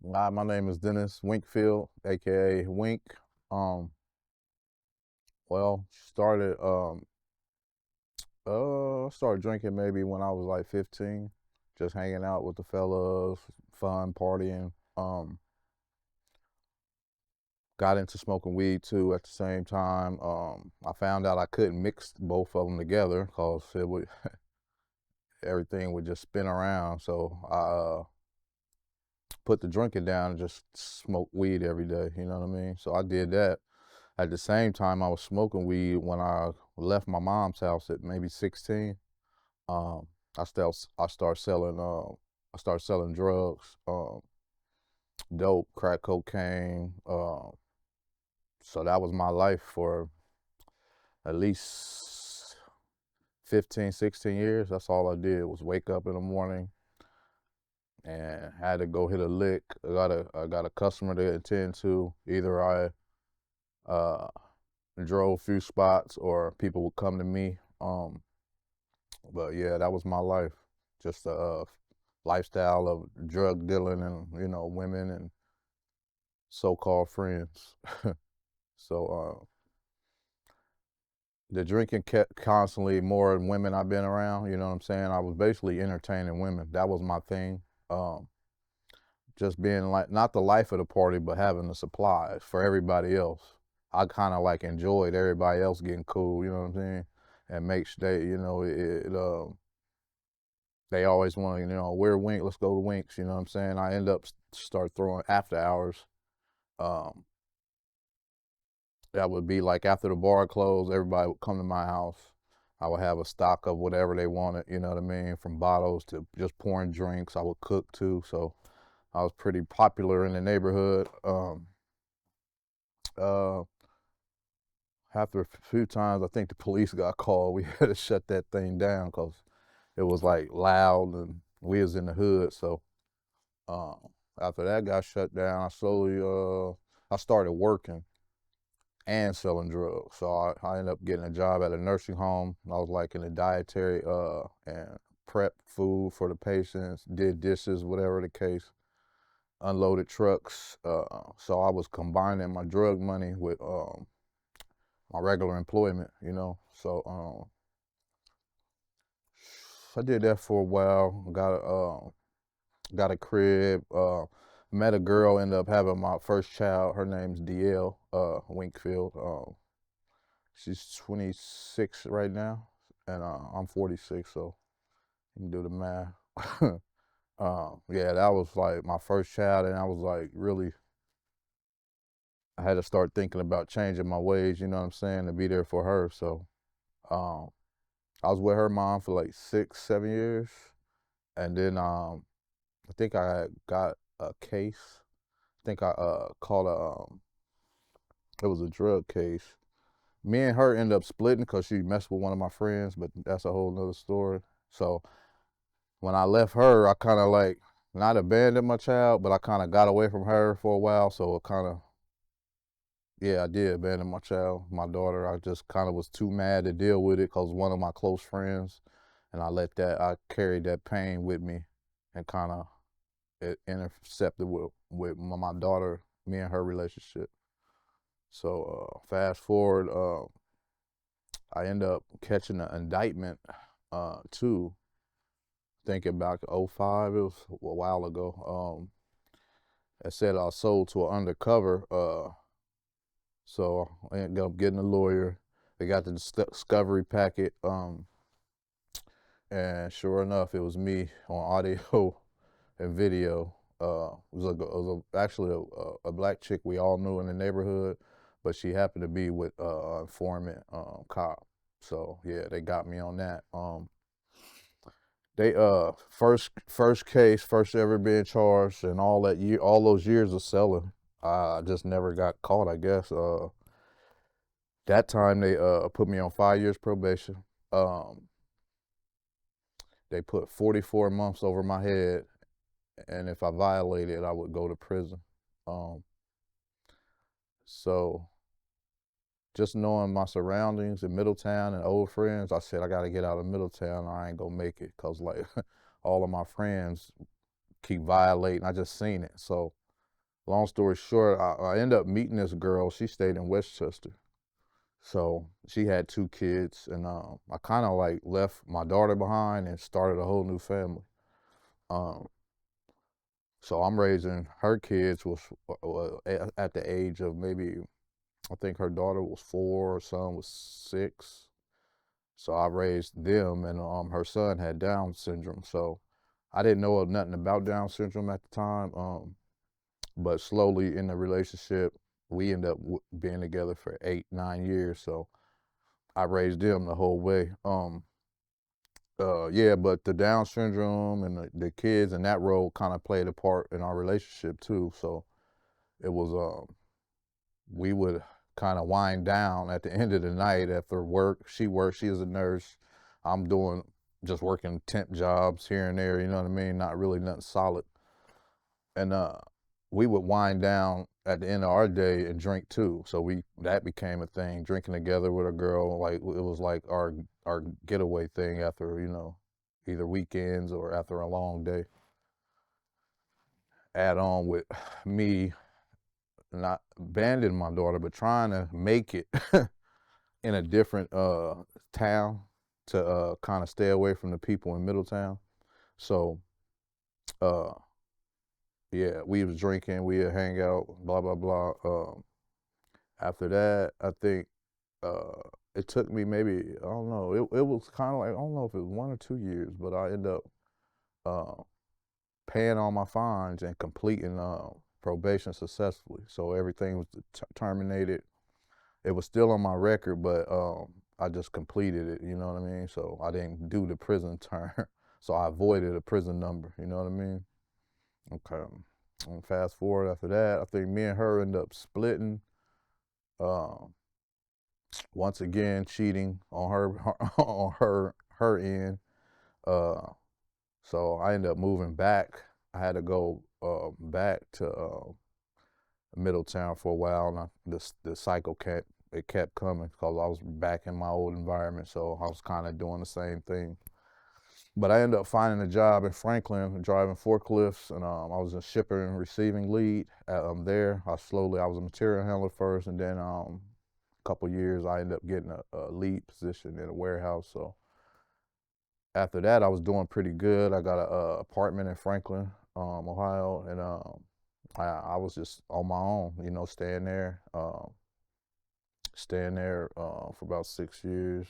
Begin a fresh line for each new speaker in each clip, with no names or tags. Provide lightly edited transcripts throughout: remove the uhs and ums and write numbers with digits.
Hi, my name is Dennis Winkfield, aka Wink. Um, started drinking maybe when I was like 15, just hanging out with the fellas, fun, partying. Got into smoking weed too at the same time. I found out I couldn't mix both of them together because it would everything would just spin around. So I put the drinking down and just smoke weed every day. You know what I mean? So I did that. At the same time, I was smoking weed when I left my mom's house at maybe 16. Um, I started selling drugs, dope, crack cocaine. So that was my life for at least 15, 16 years. That's all I did was wake up in the morning and had to go hit a lick. I got a customer to attend to. Either I uh, drove a few spots or people would come to me. But yeah, that was my life. Just a lifestyle of drug dealing and women and so-called friends. So the drinking kept constantly more women I've been around. You know what I'm saying? I was basically entertaining women. That was my thing. Um, just being like not the life of the party, but having the supplies for everybody else. I kind of like enjoyed everybody else getting cool. You know what I'm saying? And make sure they always want to, we're Wink, let's go to Winks, you know what I'm saying? I end up start throwing after hours. Um, that would be like after the bar closed, everybody would come to my house. I would have a stock of whatever they wanted, you know what I mean? From bottles to just pouring drinks. I would cook too, so I was pretty popular in the neighborhood. Uh, After a few times, I think the police got called. We had to shut that thing down because it was like loud and we was in the hood, so after that got shut down, I started working and selling drugs. So I ended up getting a job at a nursing home. I was like in the dietary and prep food for the patients, did dishes, whatever the case, unloaded trucks. So I was combining my drug money with my regular employment, I did that for a while. Got a crib, met a girl, ended up having my first child. Her name's DL Winkfield. She's 26 right now, and I'm 46, so you can do the math. Yeah, that was like my first child, and I was like really, I had to start thinking about changing my ways, you know what I'm saying, to be there for her. So um, I was with her mom for like 6, 7 years, and then I think I got a case. I think I called it was a drug case. Me and her ended up splitting because she messed with one of my friends, but that's a whole nother story. So when I left her, I kind of like not abandoned my child, but I kind of got away from her for a while. So it kind of, yeah, I did abandon my child, my daughter. I just kind of was too mad to deal with it because one of my close friends, and I carried that pain with me and kind of it intercepted with my daughter, me and her relationship. So fast forward, I end up catching an indictment too. Thinking back to '05, it was a while ago. It said I sold to an undercover. So I ended up getting a lawyer. They got the discovery packet. And sure enough, it was me on audio and video. Actually a black chick we all knew in the neighborhood, but she happened to be with an informant cop. So yeah, they got me on that. They first case, first ever being charged, and all those years of selling. I just never got caught. I guess that time they put me on 5 years probation. Um, they put 44 months over my head, and if I violated, I would go to prison. Um, so just knowing my surroundings in Middletown and old friends, I said I got to get out of Middletown. Or I ain't gonna make it, cause like all of my friends keep violating. I just seen it, so long story short, I ended up meeting this girl. She stayed in Westchester. So she had 2 kids, and I kind of like left my daughter behind and started a whole new family. Um, so I'm raising her kids was at the age of maybe, I think her daughter was 4, her son was 6. So I raised them, and her son had Down syndrome. So I didn't know nothing about Down syndrome at the time, but slowly in the relationship, we ended up being together for 8, 9 years. So I raised them the whole way. Yeah, but the Down syndrome and the kids and that role kind of played a part in our relationship too. So it was, we would kind of wind down at the end of the night after work. She works, she is a nurse. I'm doing just working temp jobs here and there, you know what I mean? Not really nothing solid. And we would wind down at the end of our day and drink too. So that became a thing, drinking together with a girl. Like it was like our getaway thing after, either weekends or after a long day. Add on with me not abandoning my daughter, but trying to make it in a different town to kind of stay away from the people in Middletown. So uh, yeah, we was drinking, we would hang out, blah blah blah. After that, I think uh, it took me maybe, I don't know, it was kind of like, I don't know if it was 1 or 2 years, but I ended up uh, paying all my fines and completing probation successfully. So everything was terminated. It was still on my record, but I just completed it. You know what I mean? So I didn't do the prison term, so I avoided a prison number. You know what I mean? Okay. And fast forward after that, I think me and her end up splitting. Uh, Once again, cheating on on her end. Uh, so I ended up moving back. I had to go back to Middletown for a while, and the cycle kept coming because I was back in my old environment. So I was kind of doing the same thing. But I ended up finding a job in Franklin, driving forklifts, and I was a shipper and receiving lead. There, I was a material handler first, and then a couple years I ended up getting a lead position in a warehouse. So after that, I was doing pretty good. I got an apartment in Franklin, Ohio, and I was just on my own, staying there for about 6 years,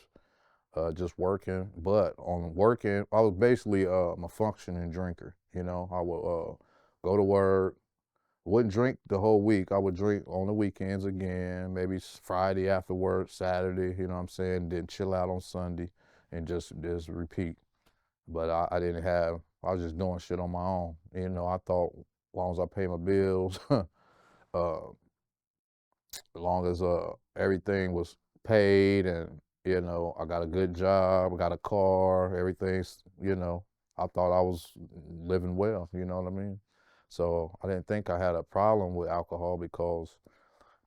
just working. But on working, I was basically a functioning drinker. I would go to work, wouldn't drink the whole week. I would drink on the weekends again, maybe Friday after work, Saturday. You know what I'm saying? Then chill out on Sunday, and just repeat. But I didn't have. I was just doing shit on my own. I thought as long as I pay my bills, as long as everything was paid, and I got a good job, I got a car, everything's, I thought I was living well. You know what I mean? So I didn't think I had a problem with alcohol because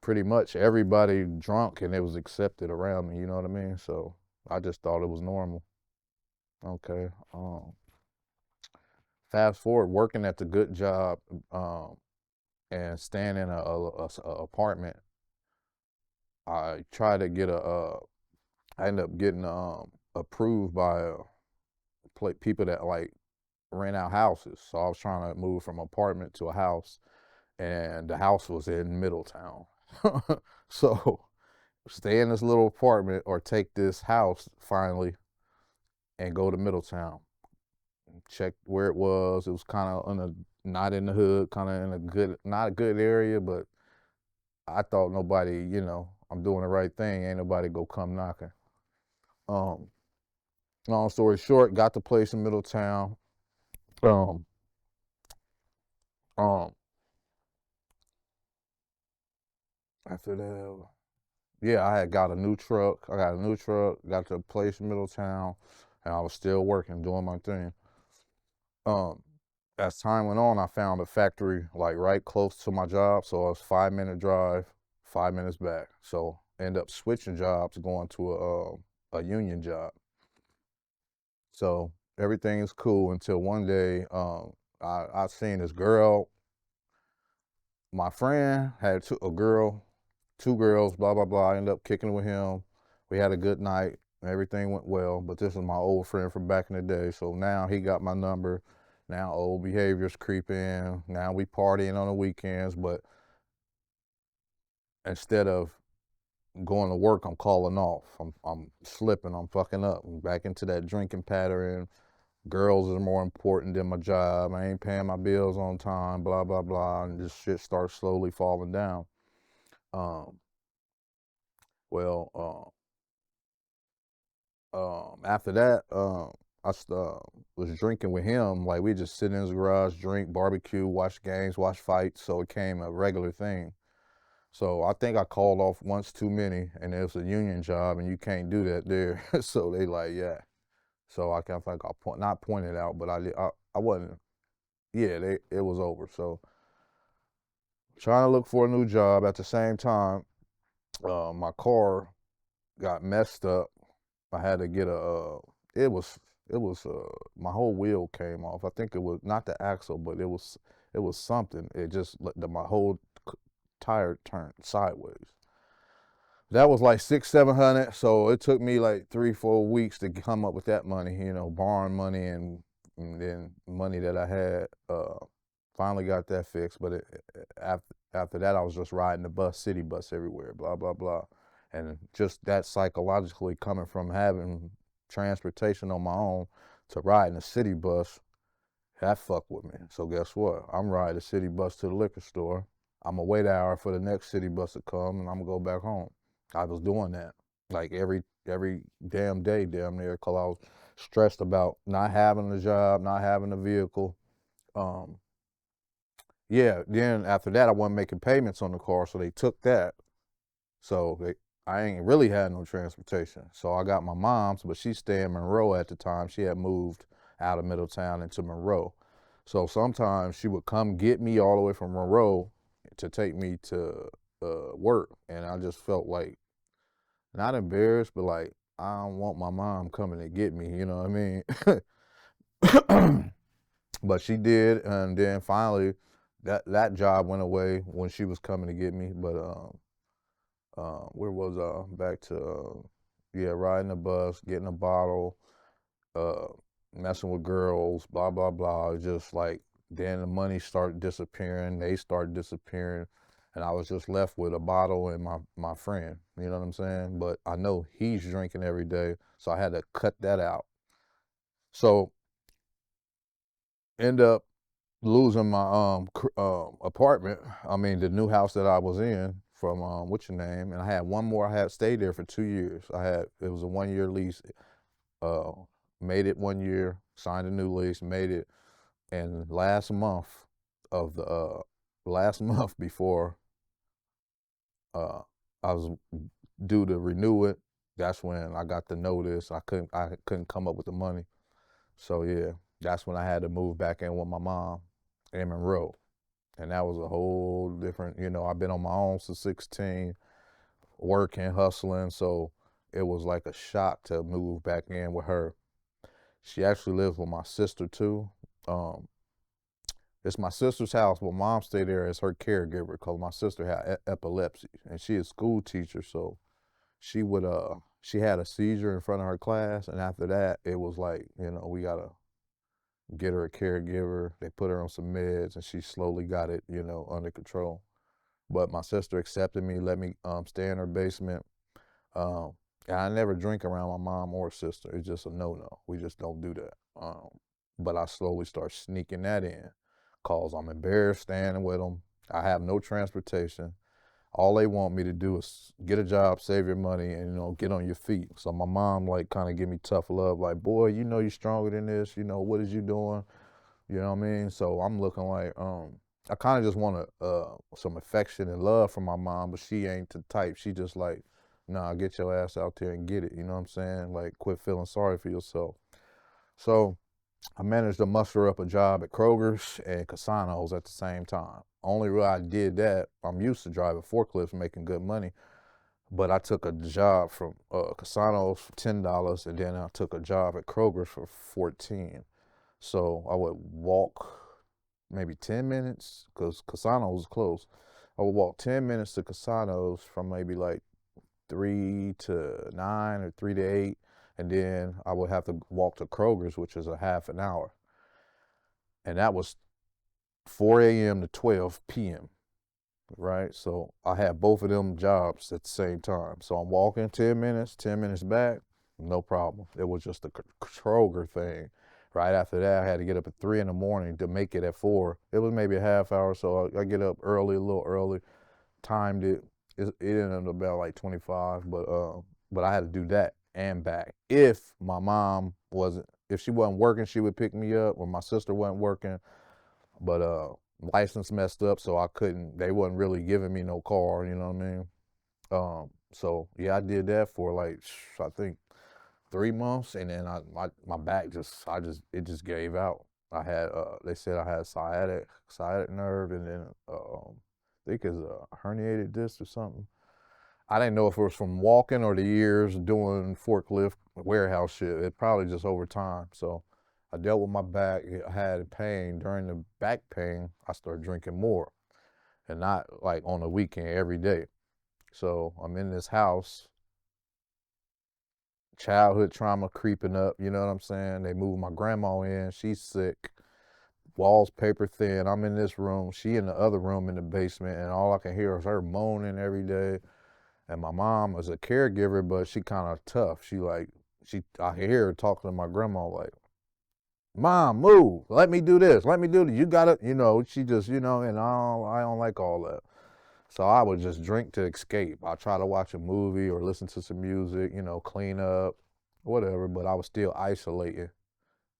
pretty much everybody drunk and it was accepted around me. You know what I mean? So I just thought it was normal. Okay. Fast forward, working at the good job, um, and staying in a apartment. I tried to get I ended up getting approved by people that like rent out houses. So I was trying to move from apartment to a house, and the house was in Middletown. So stay in this little apartment or take this house finally and go to Middletown. Check where it was. It was kind of not in the hood, kind of in not a good area, but I thought nobody, I'm doing the right thing. Ain't nobody go come knocking. Um, Long story short, got the place in Middletown. Um, um, After that, yeah, I had got a new truck. I got a new truck, got the place in Middletown, and I was still working, doing my thing. Um, as time went on, I found a factory like right close to my job, so it was 5 minute drive, 5 minutes back. So end up switching jobs, going to a union job. So everything is cool until one day I seen this girl my friend had two girls, blah blah blah. I ended up kicking it with him. We had a good night. Everything went well. But this is my old friend from back in the day. So now he got my number. Now old behaviors creep in. Now we partying on the weekends. But instead of going to work, I'm calling off. I'm slipping. I'm fucking up. I'm back into that drinking pattern. Girls are more important than my job. I ain't paying my bills on time. Blah blah blah. And this shit starts slowly falling down. Um, well, after that, was drinking with him. Like we just sit in his garage, drink, barbecue, watch games, watch fights. So it became a regular thing. So I think I called off once too many, and it was a union job, and you can't do that there. So they like, yeah. So I kind of like not pointed out, but I wasn't. Yeah, it was over. So trying to look for a new job at the same time. My car got messed up. I had to get it was my whole wheel came off. I think it was not the axle, but it was something. It just my whole tire turned sideways. That was like 600-700. So it took me like 3-4 weeks to come up with that money. Borrowing money and then money that I had. Finally got that fixed. But after that, I was just riding the bus, city bus everywhere. Blah blah blah. And just that psychologically coming from having transportation on my own to riding a city bus, that fucked with me. So guess what? I'm riding the city bus to the liquor store. I'm gonna wait an hour for the next city bus to come, and I'm gonna go back home. I was doing that like every damn day, damn near, cause I was stressed about not having a job, not having a vehicle. Um, yeah. Then after that, I wasn't making payments on the car, so they took that. So I ain't really had no transportation. So I got my mom's, but she stayed in Monroe at the time. She had moved out of Middletown into Monroe. So sometimes she would come get me all the way from Monroe to take me to work. And I just felt like, not embarrassed, but like, I don't want my mom coming to get me, you know what I mean? But she did, and then finally that job went away when she was coming to get me. But where was I? Back to yeah, riding the bus, getting a bottle, uh, messing with girls, blah blah blah. It's just like then the money started disappearing, they started disappearing, and I was just left with a bottle and my friend. You know what I'm saying? But I know he's drinking every day, so I had to cut that out. So end up losing my apartment. I mean the new house that I was in from what's your name, and I had one more. I had stayed there for 2 years. It was a 1 year lease. Uh, Made it 1 year, signed a new lease, made it, and last month before I was due to renew it, that's when I got the notice. I couldn't come up with the money, so yeah, that's when I had to move back in with my mom in Monroe. And that was a whole different, I've been on my own since 16, working, hustling. So it was like a shock to move back in with her. She actually lives with my sister too. Um, it's my sister's house, but mom stayed there as her caregiver because my sister had epilepsy and she is a school teacher. So she had a seizure in front of her class. And after that, it was like, we gotta get her a caregiver. They put her on some meds and she slowly got it, under control. But my sister accepted me, let me stay in her basement. Um, and I never drink around my mom or sister. It's just a no-no. We just don't do that. But I slowly start sneaking that in cause I'm embarrassed standing with them. I have no transportation. All they want me to do is get a job, save your money, and get on your feet. So my mom like kind of give me tough love, like, boy, you're stronger than this. What is you doing? You know what I mean? So I'm looking like, I kind of just want some affection and love from my mom, but she ain't the type. She just like, nah, get your ass out there and get it. You know what I'm saying? Like, quit feeling sorry for yourself. So I managed to muster up a job at Kroger's and Casanos at the same time. Only reason I did that, I'm used to driving forklifts, making good money, but I took a job from Casanos for $10, and then I took a job at Kroger's for 14. So I would walk maybe 10 minutes because Casano's was close. I would walk 10 minutes to Casano's from maybe like 3 to 9 or 3 to 8. And then I would have to walk to Kroger's, which is a half an hour. And that was 4 a.m. to 12 p.m. Right? So I had both of them jobs at the same time. So I'm walking 10 minutes back, no problem. It was just the Kroger thing. Right after that, I had to get up at 3 in the morning to make it at 4. It was maybe a half hour, so I get up early, a little early, timed it. It ended up about like 25, but I had to do that and back. If my mom wasn't, if she wasn't working, she would pick me up, or my sister wasn't working. But license messed up, so I couldn't. They wasn't really giving me no car. You know what I mean? So yeah, I did that for like I think 3 months, and then my back it just gave out. I had they said I had sciatic nerve, and then I think it's a herniated disc or something. I didn't know if it was from walking or the years doing forklift warehouse shit. It probably just over time. So I dealt with my back. I had pain. During the back pain, I started drinking more, and not like on the weekend every day. So I'm in this house, childhood trauma creeping up. You know what I'm saying? They moved my grandma in. She's sick. Walls paper thin. I'm in this room. She in the other room in the basement, and all I can hear is her moaning every day. And my mom was a caregiver, but she kind of tough. I hear her talking to my grandma like, "Mom, move. Let me do this. Let me do this. You got it." She just, and I don't like all that. So I would just drink to escape. I try to watch a movie or listen to some music, clean up, whatever, but I was still isolating.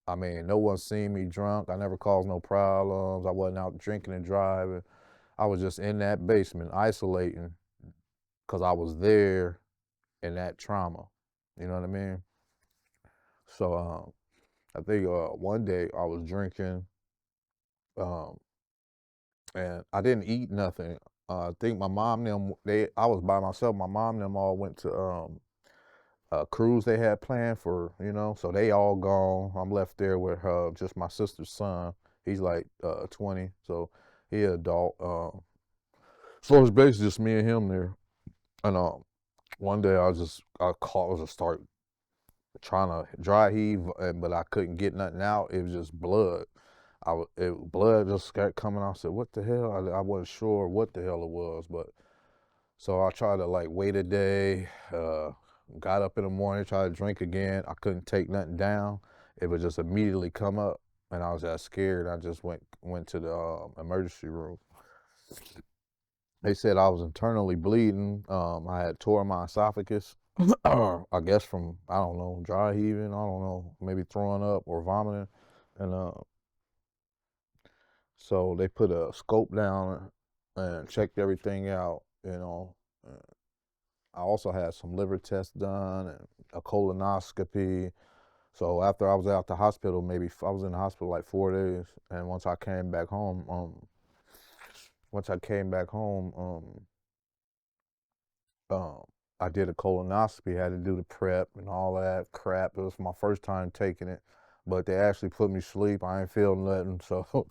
I mean, no one seen me drunk. I never caused no problems. I wasn't out drinking and driving. I was just in that basement isolating because I was there in that trauma. You know what I mean? So I think one day I was drinking, um, and I didn't eat nothing. I think my mom them I was by myself. My mom them all went to a cruise they had planned for, so they all gone. I'm left there with just my sister's son. He's like 20, so he an adult. So it's basically just me and him there. And one day I was just start trying to dry heave, but I couldn't get nothing out. It was just blood. Blood just kept coming out. I said, "What the hell?" I wasn't sure what the hell it was, but so I tried to like wait a day. Got up in the morning, tried to drink again. I couldn't take nothing down. It would just immediately come up, and I was that scared. I just went to the emergency room. They said I was internally bleeding. I had tore my esophagus. I guess from, I don't know, dry heaving. I don't know, maybe throwing up or vomiting, and so they put a scope down and checked everything out. I also had some liver tests done and a colonoscopy. So after I was out the hospital, maybe I was in the hospital like 4 days, and once I came back home, um, I did a colonoscopy. Had to do the prep and all that crap. It was my first time taking it, but they actually put me to sleep. I ain't feel nothing. So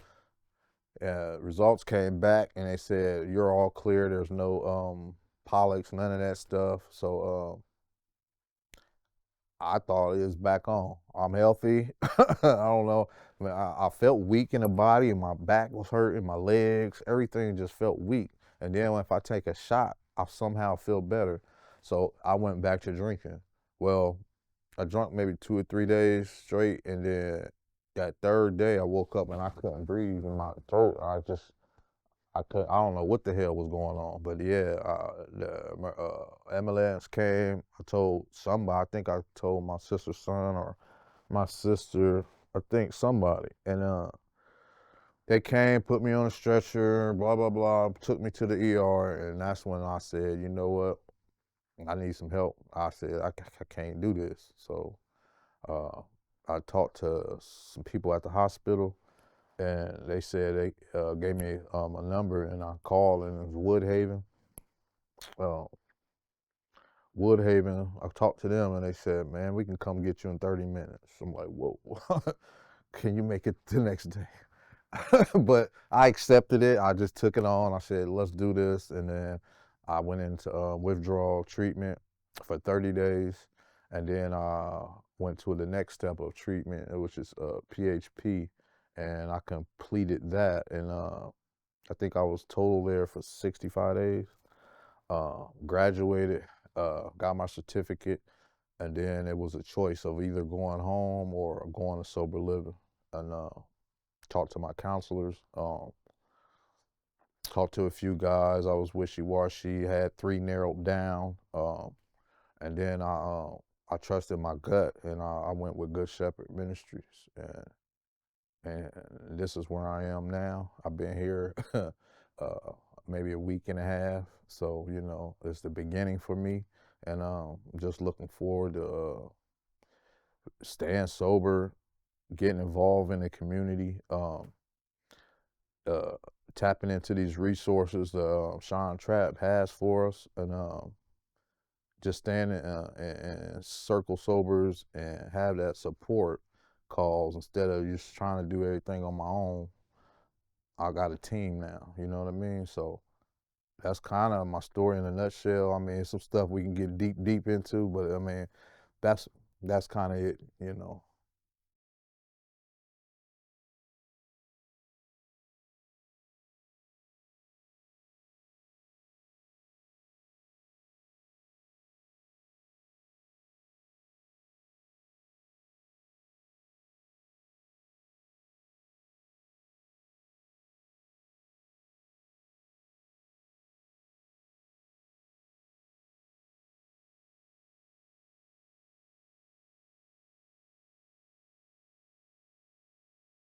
results came back and they said you're all clear. There's no polyps, none of that stuff. So I thought it was back on. I'm healthy. I don't know. I mean, I felt weak in the body, and my back was hurting, my legs, everything just felt weak. And then if I take a shot, I somehow feel better. So I went back to drinking. Well, I drank maybe 2 or 3 days straight, and then that third day I woke up and I couldn't breathe in my throat. I don't know what the hell was going on, but yeah, the ambulance came. I told somebody. I think I told my sister's son or my sister. I think somebody, and they came, put me on a stretcher, blah blah blah, took me to the ER, and that's when I said, you know what, I need some help. I said I can't do this. So uh, I talked to some people at the hospital, and they said they gave me a number, and I called, and it was Woodhaven. Uh, Woodhaven, I talked to them, and they said, "Man, we can come get you in 30 minutes." I'm like, "Whoa, can you make it the next day?" But I accepted it. I just took it on. I said, let's do this. And then I went into withdrawal treatment for 30 days. And then I went to the next step of treatment, which is PHP. And I completed that. And I think I was total there for 65 days. Graduated, got my certificate. And then it was a choice of either going home or going to sober living. And talked to my counselors, talked to a few guys. I was wishy-washy, had 3 narrowed down, and then I trusted my gut, and I went with Good Shepherd Ministries, and this is where I am now. I've been here maybe a week and a half, so it's the beginning for me, and I'm just looking forward to staying sober, getting involved in the community. Uh, Tapping into these resources that Sean Trapp has for us, and just standing and circle sobers and have that support calls instead of just trying to do everything on my own. I got a team now, you know what I mean? So that's kind of my story in a nutshell. I mean, some stuff we can get deep into, but I mean, that's that's kind of it, you know.